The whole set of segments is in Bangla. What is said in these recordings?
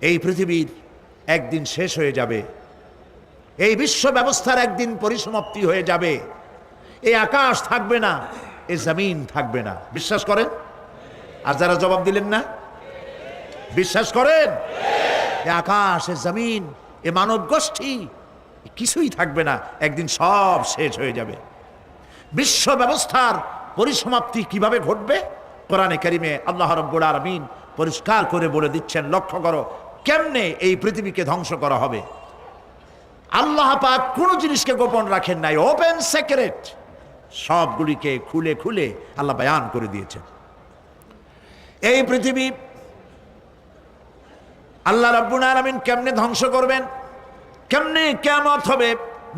এই পৃথিবীর একদিন শেষ হয়ে যাবে, এই বিশ্ব ব্যবস্থার একদিন পরিসমাপ্তি হয়ে যাবে। এই আকাশ থাকবে না, এই জমিন থাকবে না। বিশ্বাস করেন? আর যারা জবাব দিলেন না, বিশ্বাস করেন? এই আকাশ, এই জমিন, এ মানব গোষ্ঠী কিছুই থাকবে না, একদিন সব শেষ হয়ে যাবে। বিশ্ব ব্যবস্থার পরিসমাপ্তি কিভাবে ঘটবে? কোরআনে কারিমে আল্লাহ রাব্বুল আলামিন পরিষ্কার করে বলে দিচ্ছেন। লক্ষ্য করো কেমনে এই পৃথিবীকে ধ্বংস করা হবে। আল্লাহ পাক কোন জিনিসকে গোপন রাখেন নাই, ওপেন সিক্রেট, সবগুলিকে খুলে খুলে আল্লাহ বয়ান করে দিয়েছেন। এই পৃথিবী আল্লাহ রাব্বুল আলামিন কেমনে ধ্বংস করবেন, কেমনে কিয়ামত হবে,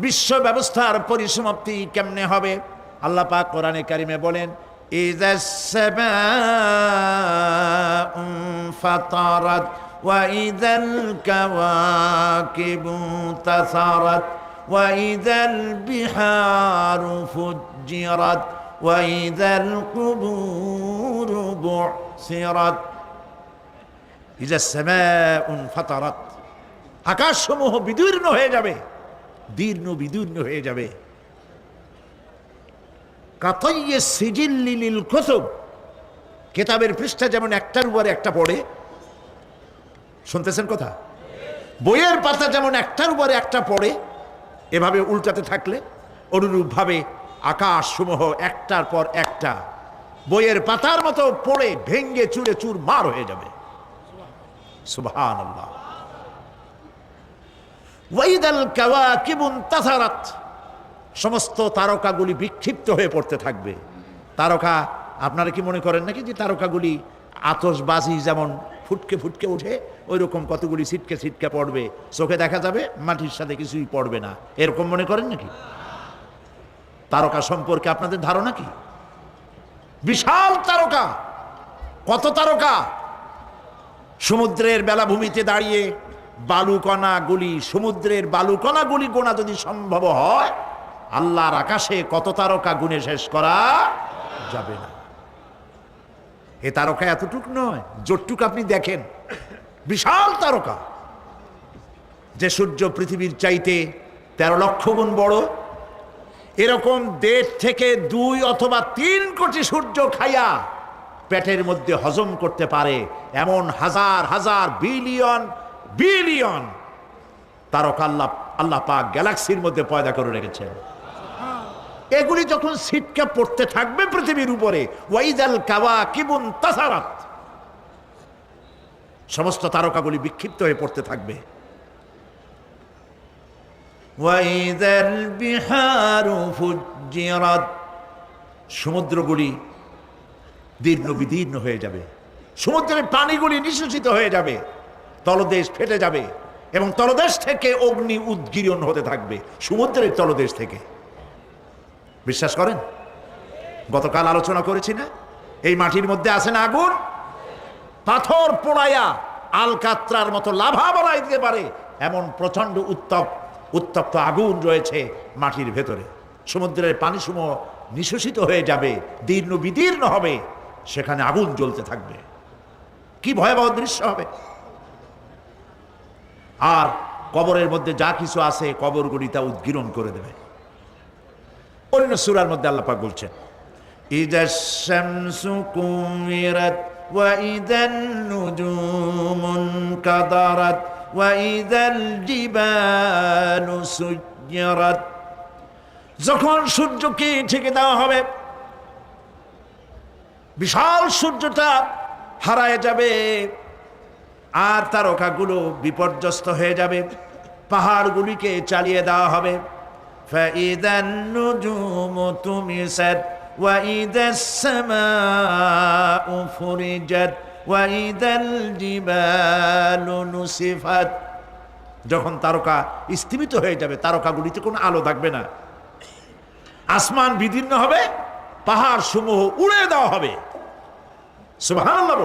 বিশ্ব ব্যবস্থার পরিসমাপ্তি কেমনে হবে। আল্লাহ পাক কোরআনে কারিমে বলেন, ইযাস সামাউ ফাতারাত ওয়া ইযাল কাওয়াকিবু তাসারাত ওয়া ইযাল বিহারু ফুজ্জিরাত ওয়া ইযাল কুবুরু বুসিরাত। ইযাস সামাউ ফাতারাত, আকাশসমূহ বিদীর্ণ হয়ে যাবে, দীর্ণ বিদীর্ণ হয়ে যাবে। কাতাইয়ে সিজিল্লি লিল কুতুব, কিতাবের পৃষ্ঠা যেমন একটার উপরে একটা পড়ে, শুনতেছেন কথা? বইয়ের পাতা যেমন একটার উপরে একটা পড়ে, এভাবে উল্টাতে থাকলে অনুরূপভাবে আকাশসমূহ একটার পর একটা বইয়ের পাতার মতো পড়ে ভেঙ্গে চুরে চুরমার হয়ে যাবে। সুবহানাল্লাহ। ওয়াইদাল কাওয়াকিবুন তাসারাত, সমস্ত তারকাগুলি বিক্ষিপ্ত হয়ে পড়তে থাকবে। তারকা, আপনারা কি মনে করেন নাকি যে তারকাগুলি আতশবাজি যেমন ফুটকে ফুটকে ওঠে, ওই রকম কতগুলি ছিটকে ছিটকে পড়বে, চোখে দেখা যাবে, মাটির সাথে কিছুই পড়বে না, এরকম মনে করেন নাকি? তারকা সম্পর্কে আপনাদের ধারণা কি? বিশাল তারকা, কত তারকা! সমুদ্রের বেলাভূমিতে দাঁড়িয়ে বালুকণাগুলি, সমুদ্রের বালুকণাগুলি গোনা যদি সম্ভব হয়, আল্লাহর আকাশে কত তারকা গুণে শেষ করা যাবে না। এ তারকা এতটুক নয়, যতটুক আপনি দেখেন বিশাল তারকা, যে সূর্য পৃথিবীর চাইতে 13 লক্ষ গুণ বড়। এরকম 1.5 থেকে 2 অথবা 3 কোটি সূর্য খাইয়া পেটের মধ্যে হজম করতে পারে এমন হাজার হাজার বিলিয়ন বিলিয়ন তারকা আল্লাহ পাক গ্যালাক্সির মধ্যে পয়দা করে রেখেছেন। এগুলি যখন ছিটকে পড়তে থাকবে পৃথিবীর উপরে, ওয়াইদাল কাওয়াকিবুন তাসারাত, সমস্ত তারকাগুলি বিক্ষিপ্ত হয়ে পড়তে থাকবে। ওয়াইদাল বিহারু ফুজ্জিরাত, সমুদ্রগুলি দীর্ণ বিদীর্ণ হয়ে যাবে, সমুদ্রের পানিগুলি নিঃশেষিত হয়ে যাবে, তলদেশ ফেটে যাবে এবং তলদেশ থেকে অগ্নি উদ্গীরণ হতে থাকবে, সমুদ্রের তলদেশ থেকে। বিশ্বাস করেন? গতকাল আলোচনা করেছি না, এই মাটির মধ্যে আছে না আগুন, পাথর পোড়াইয়া আলকাত্রার মতো লাভা বানাই দিতে পারে এমন প্রচন্ড উত্তপ্ত আগুন রয়েছে মাটির ভেতরে। সমুদ্রের পানিসমূহ নিঃশেষিত হয়ে যাবে, দীর্ণ বিদীর্ণ হবে, সেখানে আগুন জ্বলতে থাকবে। কি ভয়াবহ দৃশ্য হবে! আর কবরের মধ্যে যা কিছু আছে কবরগুলি তা উদ্গীরণ করে দেবে। অন্য সূরার মধ্যে আল্লাহ পাক বলছেন, ইযাশ শামসু কুমিরাত ওয়া ইযান নুজুমুন কাদারাত ওয়া ইযাল জিবালু সুজ্জিরাত, যখন সূর্যকে ঢেকে দেওয়া হবে, বিশাল সূর্যটা হারায় যাবে আর তারকাগুলো বিপর্যস্ত হয়ে যাবে, পাহাড়গুলিকে চালিয়ে দেওয়া হবে। ফাইদান নুজুমু তুমিসাত ওয়া ইদাস সামাউ ফুরিজাত ওয়া ইদাল জিবালু নুসিফাত, যখন তারকা স্থিমিত হয়ে যাবে, তারকাগুলিতে কোনো আলো থাকবে না, আসমান বিদীর্ণ হবে, পাহাড় সমূহ উড়ে দেওয়া হবে। সুবহানাল্লাহ,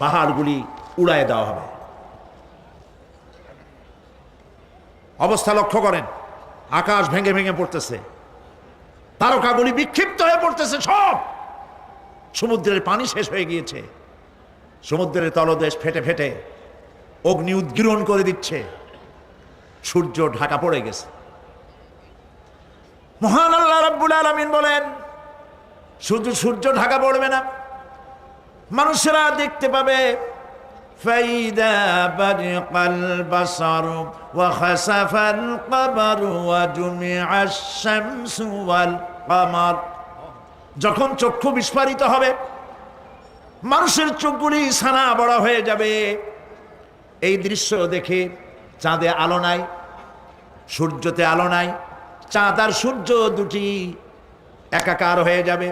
পাহাড়গুলি উড়ায় দেওয়া হবে। অবস্থা লক্ষ্য করেন, আকাশ ভেঙে ভেঙে পড়তেছে, তারকাগুলি বিক্ষিপ্ত হয়ে পড়তেছে, সব সমুদ্রের পানি শেষ হয়ে গিয়েছে, সমুদ্রের তলদেশ ফেটে ফেটে অগ্নি উদ্গীরণ করে দিচ্ছে, সূর্য ঢাকা পড়ে গেছে। মহান আল্লাহ রাব্বুল আলামিন বলেন, শুধু সূর্য ঢাকা পড়বে না, মানুষেরা দেখতে পাবে ফাইদা বারিকাল বাসারু ওয়া খাসাফাল কমারু ওয়া জুমিআশ শামসু ওয়াল কমার। যখন চক্ষু বিস্ফারিত হবে, মানুষের চোখগুলি ছানা বড় হয়ে যাবে। এই দৃশ্য দেখে চাঁদে আলো নাই, সূর্যতে আলো নাই, চাঁদ আর সূর্য দুটি একাকার হয়ে যাবে।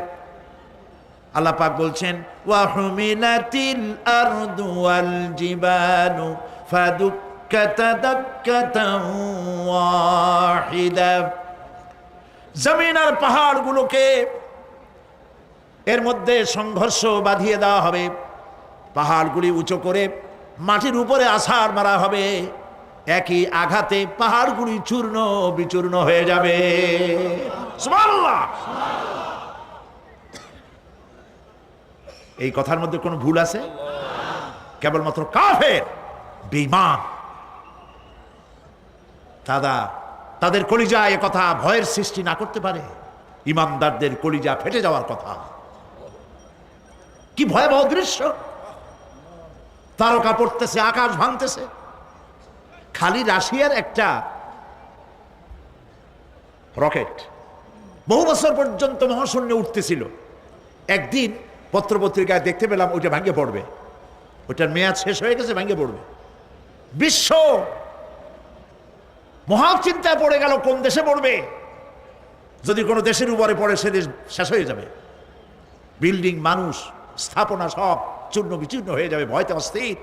আল্লাহ পাক বলছেন, ওয়া হুমিলাতিল আরদু ওয়াল জিবালু ফাদুক্কাতা দাক্কাতান ওয়াহিদা। জমিন আর পাহাড়গুলোকে এর মধ্যে সংঘর্ষ বাঁধিয়ে দেওয়া হবে, পাহাড়গুলি উঁচু করে মাটির উপরে আছাড় মারা হবে। একই আঘাতে পাহাড়গুলি চূর্ণ বিচূর্ণ হয়ে যাবে। সুবহানাল্লাহ। এই কথার মধ্যে কোনো ভুল আছে? কেবলমাত্র কাফের, বেঈমান, তাদের কলিজা এ কথা ভয়ের সৃষ্টি না করতে পারে। ইমানদারদের কলিজা ফেটে যাওয়ার কথা। কি ভয়াবহ দৃশ্য! তারকা পড়তেছে, আকাশ ভাঙতেছে। খালি রাশিয়ার একটা রকেট বহু বছর পর্যন্ত মহাশূন্যে উঠতেছিল। একদিন পত্রপত্রিকায় দেখতে পেলাম ওইটা ভাঙে পড়বে, ওইটার মেয়াদ শেষ হয়ে গেছে, ভাঙে পড়বে। বিশ্ব মহাচিন্তায় পড়ে গেল, কোন দেশে পড়বে। যদি কোনো দেশের উপরে পড়ে সে দেশ শেষ হয়ে যাবে। বিল্ডিং, মানুষ, স্থাপনা সব চূর্ণ বিচূর্ণ হয়ে যাবে। ভয়তে অস্থির।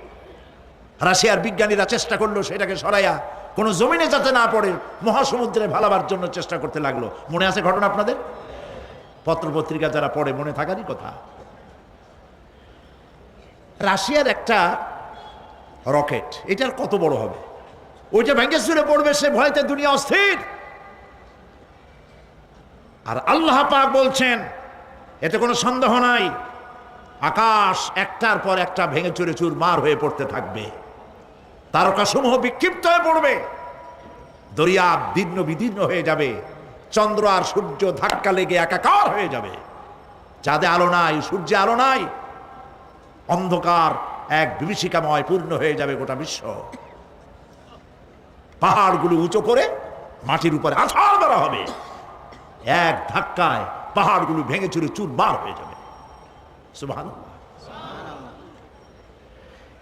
রাশিয়ার বিজ্ঞানীরা চেষ্টা করলো সেটাকে সরাইয়া কোনো জমিনে যাতে না পড়ে মহাসমুদ্রে ভালাবার জন্য চেষ্টা করতে লাগলো। মনে আছে ঘটনা আপনাদের? পত্রপত্রিকা যারা পড়ে মনে থাকারই কথা। রাশিয়ার একটা রকেট, এটার কত বড় হবে, ওইটা ভেঙে চুরে পড়বে, সে ভয়তে দুনিয়া অস্থির। আর আল্লাহ পাক বলছেন, এতে কোনো সন্দেহ নাই, আকাশ একটার পর একটা ভেঙে চুরে চুরমার হয়ে পড়তে থাকবে। তারকাসমূহ বিক্ষিপ্ত হয়ে পড়বে, দরিয়া দীর্ণ বিদীর্ণ হয়ে যাবে, চন্দ্র আর সূর্য ধাক্কা লেগে একাকার হয়ে যাবে। চাঁদে আলো নাই, সূর্যে আলো নাই, অন্ধকার এক বিভীষিকাময় পূর্ণ হয়ে যাবে গোটা বিশ্ব। পাহাড়গুলো উঁচু করে মাটির উপরে আছাড় মারা হবে, এক ধাক্কায় পাহাড়গুলো ভেঙে চুরে চুরমার হয়ে যাবে। সুবহানাল্লাহ।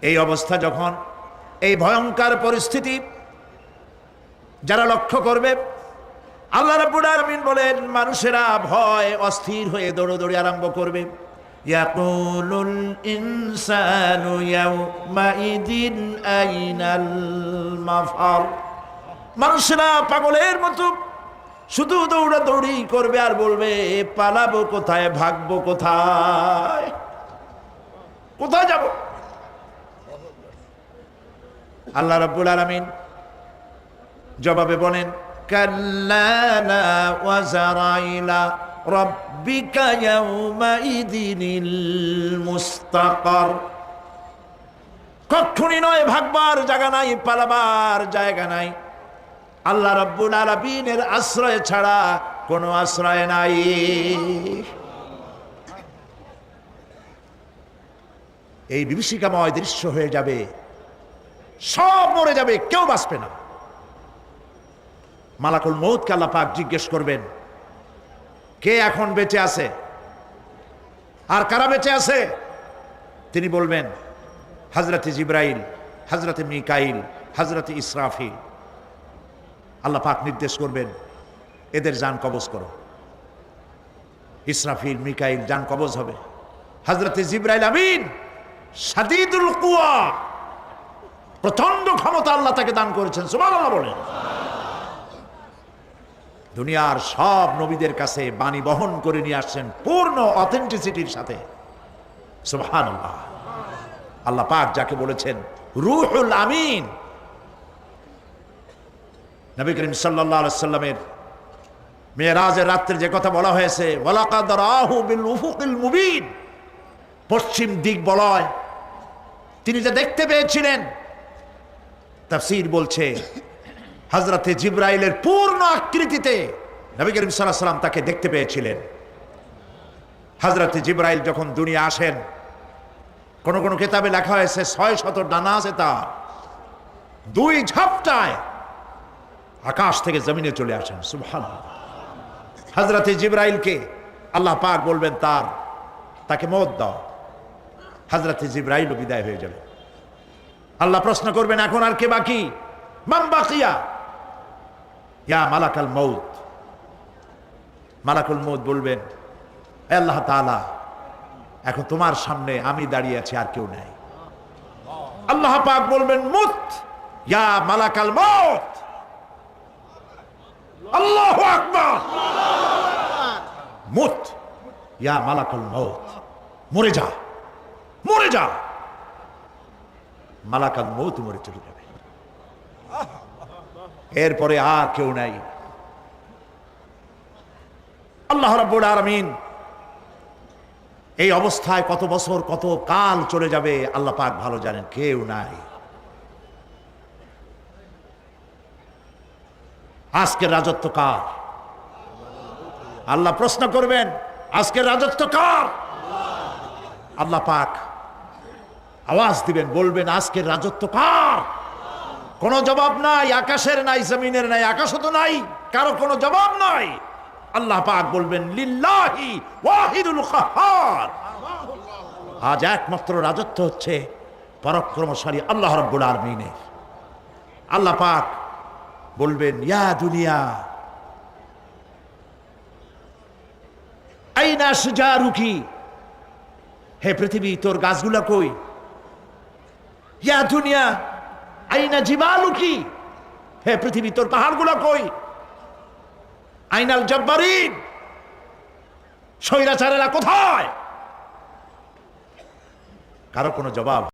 এই অবস্থা যখন, এই ভয়ঙ্কর পরিস্থিতি যারা লক্ষ্য করবে, আল্লাহ রাব্বুল আলামিন বলেন, মানুষেরা ভয় অস্থির হয়ে দৌড়দৌড়ি আরম্ভ করবে। ইয়াকুলুল ইনসানু ইয়াউমাইদিন আইনাল মাফার। মানুষেরা পাগলের মতো শুধু দৌড়াদৌড়ি করবে আর বলবে, পালাবো কোথায়, ভাগবো কোথায়, কোথায় যাব? আল্লাহ রাব্বুল আলামিন জবাবে বলেন, কাল্লা লা ওয়াজারা ইলা রাব্বিকা ইয়াউমাইদিনিল মুস্তাকার। কখনই নয়, ভাগবার জায়গা নাই, পালাবার জায়গা নাই। আল্লাহ রাব্বুল আলামিনের আশ্রয় ছাড়া কোনো আশ্রয় নাই। এই বিভীষিকাময় দৃশ্য হয়ে যাবে, সব মরে যাবে, কেউ বাঁচবে না। মালাকুল মউতকে আল্লাহ পাক জিজ্ঞেস করবেন, কে এখন বেঁচে আছে আর কারা বেঁচে আছে? তিনি বলবেন, হযরতে জিবরাইল, হযরতে মিকাইল, হযরতে ইসরাফিল। আল্লাহ পাক নির্দেশ করবেন, এদের জান কবজ করো। ইসরাফিল, মিকাইল জান কবজ হবে। হযরতে জিবরাইল আমিন শাদীদুল কুওয়া, প্রচন্ড ক্ষমতা আল্লাহ তাকে দান করেছেন। সুবহানাল্লাহ বলেন। দুনিয়ার সব নবীদের কাছে বাণী বহন করে নিয়ে আসছেন পূর্ণ অথেন্টিসিটির সাথে। সুবহানাল্লাহ। আল্লাহ পাক যাকে বলেছেন রূহুল আমিন, নবী করিম সাল্লাল্লাহু আলাইহি সাল্লামের মেরাজের রাত্রে যে কথা বলা হয়েছে, ওয়ালাকাদ রাহু বিল উফুকিল মুবিন, পশ্চিম দিক বলয়, তিনি যে দেখতে পেয়েছিলেন, তাফসীর বলছে হযরতে জিবরাইলের পূর্ণ আকৃতিতে নবী করিম সাল্লাল্লাহু আলাইহি ওয়াসাল্লাম তাকে দেখতে পেয়েছিলেন। হযরতে জিবরাইল যখন দুনিয়া আসেন, কোন কোন কিতাবে লেখা হয়েছে 600 ডানা আছে তার, 2 ঝাপটায় আকাশ থেকে জমিনে চলে আসেন। সুবহানাল্লাহ। হযরতে জিবরাইলকে আল্লাহ পাক বলবেন তাকে মওত দাও, হযরতে জিবরাইল বিদায় হয়ে যাবে। আল্লাহ প্রশ্ন করবেন, এখন আর কে বাকি? মান বাকিয়া ইয়া মালাকাল মউত। মালাকুল মউত বলবেন, হে আল্লাহ তাআলা, এখন তোমার সামনে আমি দাঁড়িয়ে আছি, আর কেউ নাই। আল্লাহ পাক বলবেন, মুত ইয়া মালাকাল মউত। আল্লাহু আকবার। মুত ইয়া মালাকুল মউত, মরে যা, মরে যা। মালাকাল মউত মরে চলে যাবে। এরপরে আর কেউ নাই। আল্লাহ রাব্বুল আলামিন এই অবস্থায় কত বছর কত কাল চলে যাবে আল্লাহ পাক ভালো জানেন, কেউ নাই। আজকের রাজত্ব কার? আল্লাহ প্রশ্ন করবেন, আজকের রাজত্ব কার? আল্লাহ পাক আওয়াজ দিবেন, বলবেন, আজকের রাজত্ব কার? কোনো জবাব নাই, আকাশের নাই, জমিনের নাই, আকাশও তো নাই, কারো কোনো জবাব নাই। আল্লাহ পাক বলবেন, লিল্লাহি ওয়াহিদুল কাহ্হার। আজ একমাত্র রাজত্ব হচ্ছে পরাক্রমশালী আল্লাহ রাব্বুল আলামিনের। আল্লাহ পাক বলবেন, ইয়া দুনিয়া আইনা শুজারুকি, হে পৃথিবী তোর গাছগুলা কই? ইয়া দুনিয়া আইনা জিবালুকি, হে পৃথিবী তোর পাহাড়গুলা কই? আইনাল জব্বারিন, স্বৈরাচারেরা কোথায়? কারো কোনো জবাব